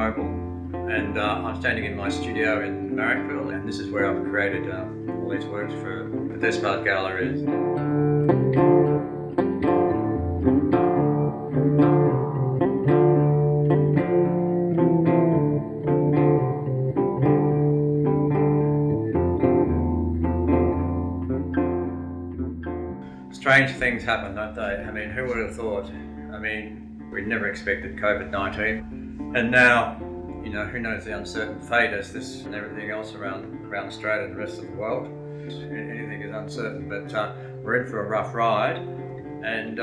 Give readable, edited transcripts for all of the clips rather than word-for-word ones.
Pople, and I'm standing in my studio in Marrickville, and this is where I've created all these works for the Despard Gallery. Strange things happen, don't they? I mean, who would have thought? I mean, we'd never expected COVID-19, and now, you know, who knows the uncertain fate as this and everything else around Australia and the rest of the world. Anything is uncertain, but we're in for a rough ride, and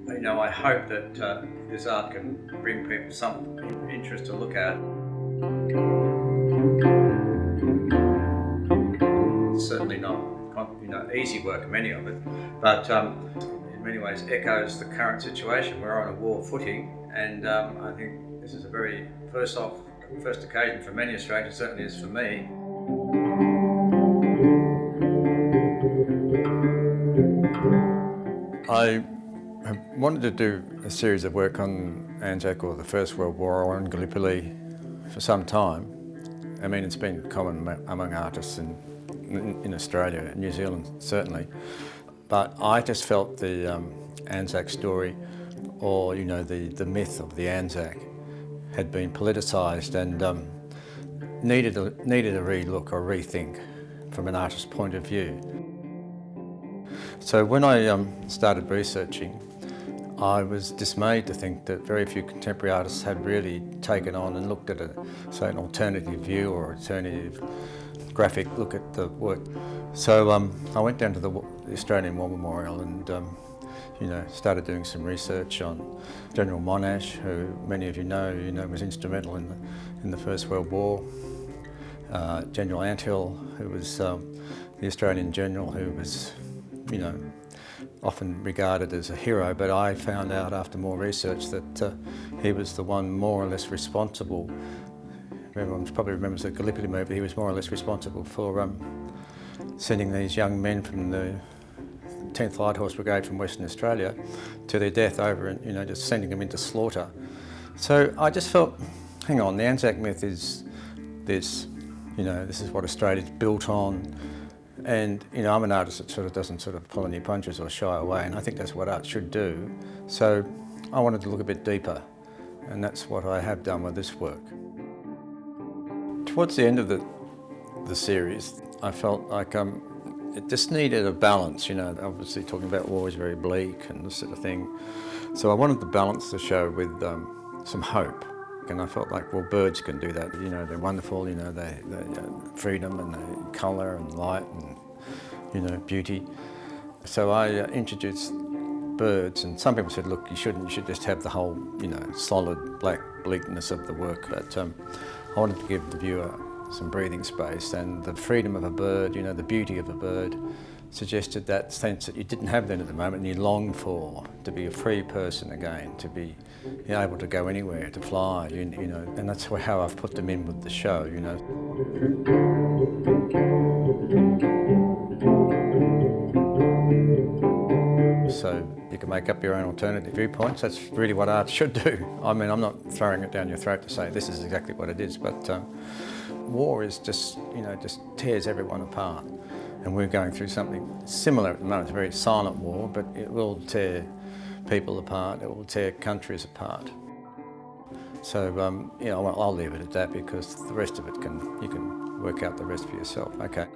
you know, I hope that this art can bring people some interest to look at. It's certainly not, you know, easy work, many of it, but in many ways echoes the current situation. We're on a war footing, and I think this is a very first occasion for many Australians, certainly is for me. I wanted to do a series of work on Anzac or the First World War or on Gallipoli for some time. I mean, it's been common among artists in Australia and New Zealand, certainly. But I just felt the Anzac story, or, you know, the myth of the Anzac had been politicised and needed a relook or rethink from an artist's point of view. So when I started researching, I was dismayed to think that very few contemporary artists had really taken on and looked at an alternative view or alternative graphic look at the work. So I went down to the Australian War Memorial and you know, started doing some research on General Monash, who many of you know was instrumental in the First World War. General Anthill, who was the Australian general who was, you know, often regarded as a hero, but I found out after more research that he was the one more or less responsible. Everyone probably remembers the Gallipoli movie. He was more or less responsible for sending these young men from the 10th Light Horse Brigade from Western Australia to their death over, and, you know, just sending them into slaughter. So I just felt, hang on, the Anzac myth is this, you know, this is what Australia's built on. And, you know, I'm an artist that sort of doesn't sort of pull any punches or shy away, and I think that's what art should do. So I wanted to look a bit deeper, and that's what I have done with this work. Towards the end of the series, I felt like it just needed a balance, you know. Obviously talking about war is very bleak and this sort of thing. So I wanted to balance the show with some hope. And I felt like, well, birds can do that. You know, they're wonderful, you know, they freedom and they colour and light and, you know, beauty. So I introduced birds, and some people said, look, you should just have the whole, you know, solid black bleakness of the work. But I wanted to give the viewer some breathing space, and the freedom of a bird, you know, the beauty of a bird suggested that sense that you didn't have then at the moment and you longed for, to be a free person again, to be, you know, able to go anywhere, to fly, you know, and that's how I've put them in with the show, you know. So you can make up your own alternative viewpoints. That's really what art should do. I mean, I'm not throwing it down your throat to say this is exactly what it is, but war is just, you know, just tears everyone apart. And we're going through something similar at the moment. It's a very silent war, but it will tear people apart, it will tear countries apart. So, you know, I'll leave it at that, because the rest of it you can work out the rest for yourself. Okay.